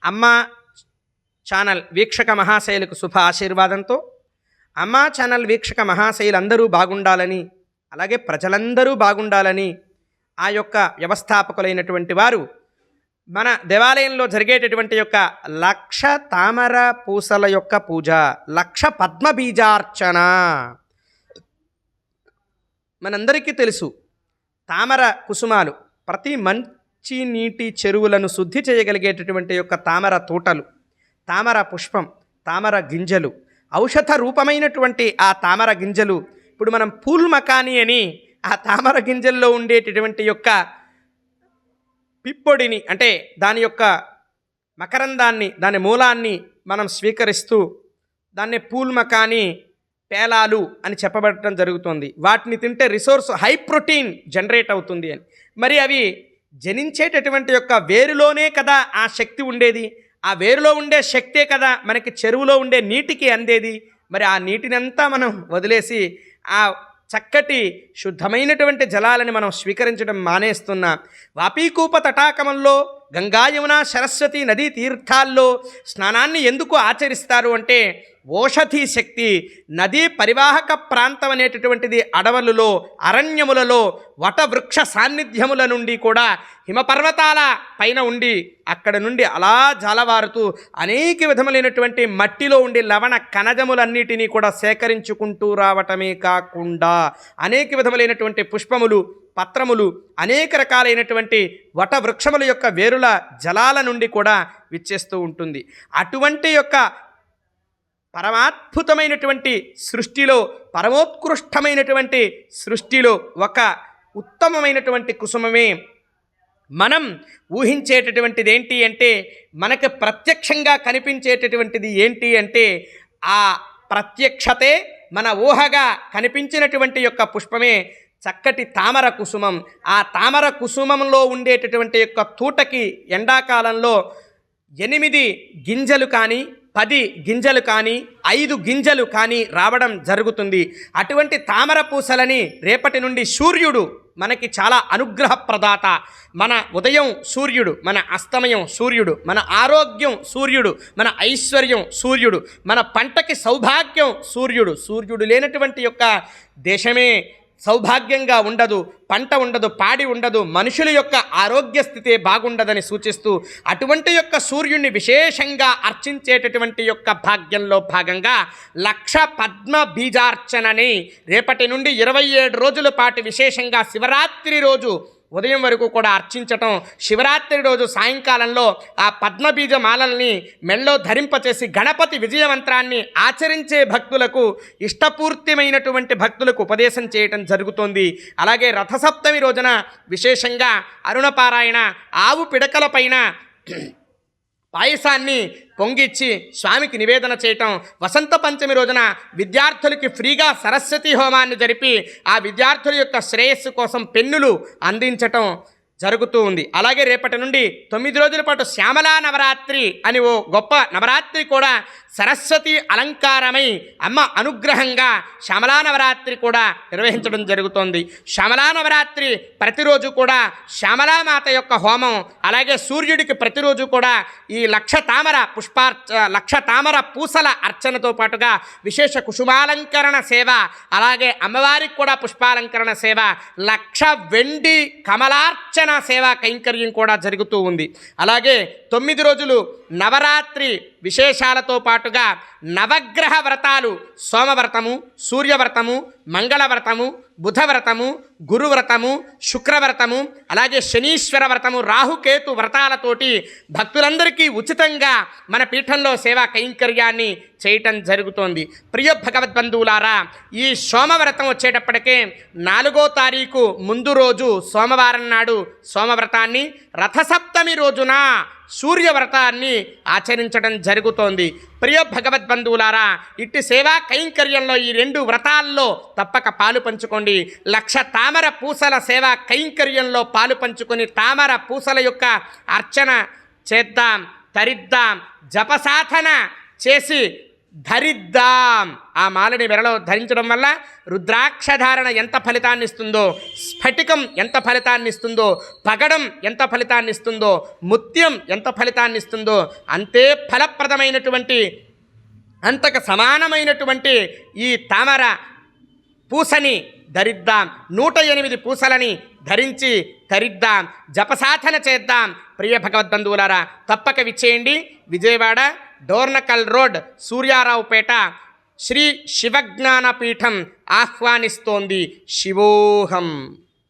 అమ్మ ఛానల్ వీక్షక మహాశైలకు శుభ ఆశీర్వాదంతో అమ్మ ఛానల్ వీక్షక మహాశైలందరూ బాగుండాలని, అలాగే ప్రజలందరూ బాగుండాలని ఆ యొక్క వ్యవస్థాపకులైనటువంటి వారు మన దేవాలయంలో జరిగేటటువంటి యొక్క 1,00,000 తామర పూసల యొక్క పూజ, 1,00,000 పద్మబీజార్చన. మనందరికీ తెలుసు, తామర కుసుమాలు ప్రతి మంచి నీటి చెరువులను శుద్ధి చేయగలిగేటటువంటి యొక్క తామర తోటలు, తామర పుష్పం, తామర గింజలు, ఔషధ రూపమైనటువంటి ఆ తామర గింజలు. ఇప్పుడు మనం పూల్ మకాని అని ఆ తామర గింజల్లో ఉండేటటువంటి యొక్క పిప్పొడిని, అంటే దాని యొక్క మకరందాన్ని, దాని మూలాన్ని మనం స్వీకరిస్తూ దాన్ని పూల్ మకాని పేలాలు అని చెప్పబడటం జరుగుతుంది. వాటిని తింటే రిసోర్స్ హై ప్రోటీన్ జనరేట్ అవుతుంది అని. మరి అవి జనించేటటువంటి యొక్క వేరులోనే కదా ఆ శక్తి ఉండేది. ఆ వేరులో ఉండే శక్తే కదా మనకి చెరువులో ఉండే నీటికి అందేది. మరి ఆ నీటినంతా మనం వదిలేసి ఆ చక్కటి శుద్ధమైనటువంటి జలాలని మనం స్వీకరించడం మానేస్తున్నాం. వాపీకూప తటాకమంలో, గంగా యమున సరస్వతి నదీ తీర్థాల్లో స్నానాన్ని ఎందుకు ఆచరిస్తారు అంటే, ఓషధి శక్తి, నదీ పరివాహక ప్రాంతం అనేటటువంటిది అడవులలో, అరణ్యములలో, వటవృక్ష సాన్నిధ్యముల నుండి కూడా హిమపర్వతాల పైన ఉండి అక్కడ నుండి అలా జాలవారుతూ అనేక విధములైనటువంటి మట్టిలో ఉండి లవణ కణజములన్నిటినీ కూడా సేకరించుకుంటూ రావటమే కాకుండా అనేక విధములైనటువంటి పుష్పములు, పత్రములు, అనేక రకాలైనటువంటి వటవృక్షముల యొక్క వేరుల జలాల నుండి కూడా విచ్చేస్తూ ఉంటుంది. అటువంటి యొక్క పరమాద్భుతమైనటువంటి సృష్టిలో, పరమోత్కృష్టమైనటువంటి సృష్టిలో ఒక ఉత్తమమైనటువంటి కుసుమమే మనం ఊహించేటటువంటిది ఏంటి అంటే, మనకు ప్రత్యక్షంగా కనిపించేటటువంటిది ఏంటి అంటే, ఆ ప్రత్యక్షతే మన ఊహగా కనిపించినటువంటి యొక్క పుష్పమే చక్కటి తామర కుసుమం. ఆ తామర కుసుమంలో ఉండేటటువంటి యొక్క తూటకి ఎండాకాలంలో 8 గింజలు కానీ, 10 గింజలు కానీ, 5 గింజలు కానీ రావడం జరుగుతుంది. అటువంటి తామర పూసలని రేపటి నుండి సూర్యుడు మనకి చాలా అనుగ్రహ ప్రదాత. మన ఉదయం సూర్యుడు, మన అస్తమయం సూర్యుడు, మన ఆరోగ్యం సూర్యుడు, మన ఐశ్వర్యం సూర్యుడు, మన పంటకి సౌభాగ్యం సూర్యుడు. సూర్యుడు లేనటువంటి యొక్క దేశమే సౌభాగ్యంగా ఉండదు, పంట ఉండదు, పాడి ఉండదు, మనుషుల యొక్క ఆరోగ్య స్థితి బాగుండదని సూచిస్తూ అటువంటి యొక్క సూర్యుడిని విశేషంగా అర్చించేటటువంటి యొక్క భాగ్యంలో భాగంగా 1,00,000 పద్మ బీజార్చనని రేపటి నుండి 27 రోజుల పాటు విశేషంగా శివరాత్రి రోజు ఉదయం వరకు కూడా అర్చించటం, శివరాత్రి రోజు సాయంకాలంలో ఆ పద్మబీజ మాలల్ని మెళ్ళో ధరింపచేసి గణపతి విజయమంత్రాన్ని ఆచరించే భక్తులకు, ఇష్టపూర్తిమైనటువంటి భక్తులకు ఉపదేశం చేయటం జరుగుతోంది. అలాగే రథసప్తమి రోజున విశేషంగా అరుణపారాయణ, ఆవు పిడకల పైన పాయసాన్ని పొంగిచ్చి స్వామికి నివేదన చేయటం, వసంత పంచమి రోజున విద్యార్థులకి ఫ్రీగా సరస్వతి హోమాన్ని జరిపి ఆ విద్యార్థుల యొక్క శ్రేయస్సు కోసం పెన్నులు అందించటం జరుగుతూ ఉంది. అలాగే రేపటి నుండి 9 రోజుల పాటు శ్యామలా నవరాత్రి అని ఓ గొప్ప నవరాత్రి కూడా సరస్వతి అలంకారమై అమ్మ అనుగ్రహంగా శ్యామలా నవరాత్రి కూడా నిర్వహించడం జరుగుతోంది. శ్యామలా నవరాత్రి ప్రతిరోజు కూడా శ్యామలామాత యొక్క హోమం, అలాగే సూర్యుడికి ప్రతిరోజు కూడా ఈ 1,00,000 తామర పూసల అర్చనతో పాటుగా విశేష కుసుమాలంకరణ సేవ, అలాగే అమ్మవారికి కూడా పుష్పాలంకరణ సేవ, 1,00,000 వెండి కమలార్చన సేవా కైంకర్యం కూడా జరుగుతూ ఉంది. అలాగే 9 రోజులు నవరాత్రి విశేషాలతో పాటుగా నవగ్రహ వ్రతాలు, సోమవ్రతము, సూర్యవ్రతము, మంగళవ్రతము, బుధవ్రతము, గురువ్రతము, శుక్రవ్రతము, అలాగే శనీశ్వర వ్రతము, రాహుకేతు వ్రతాలతోటి భక్తులందరికీ ఉచితంగా మన పీఠంలో సేవా కైంకర్యాన్ని చేయటం జరుగుతోంది. ప్రియ భగవద్బంధువులారా, ఈ సోమవ్రతం వచ్చేటప్పటికే 4వ తారీఖు ముందు రోజు సోమవారం నాడు సోమవ్రతాన్ని, రథసప్తమి రోజున సూర్యవ్రతాన్ని ఆచరించడం జరుగుతోంది. ప్రియ భగవద్బంధువులారా, ఇట్టి సేవా కైంకర్యంలో ఈ 2 వ్రతాల్లో తప్పక పాలు పంచుకోండి. 1,00,000 తామర పూసల సేవా కైంకర్యంలో పాలు పంచుకొని తామర పూసల యొక్క అర్చన చేద్దాం, తరిద్దాం, జపసాధన చేసి ధరిద్దాం. ఆ మాలని మెడలో ధరించడం వల్ల రుద్రాక్షధారణ ఎంత ఫలితాన్ని ఇస్తుందో, స్ఫటికం ఎంత ఫలితాన్ని ఇస్తుందో, పగడం ఎంత ఫలితాన్ని ఇస్తుందో, ముత్యం ఎంత ఫలితాన్ని ఇస్తుందో అంతే ఫలప్రదమైనటువంటి, అంతకు సమానమైనటువంటి ఈ తామర పూసని ధరిద్దాం. 108 పూసలని ధరించి ధరిద్దాం, జపసాధన చేద్దాం. ప్రియ భగవద్బంధువులారా, తప్పక విచ్చేయండి. విజయవాడ డోర్నకల్ రోడ్, సూర్యారావుపేట శ్రీ శివజ్ఞానపీఠం ఆహ్వానిస్తోంది. శివోహం.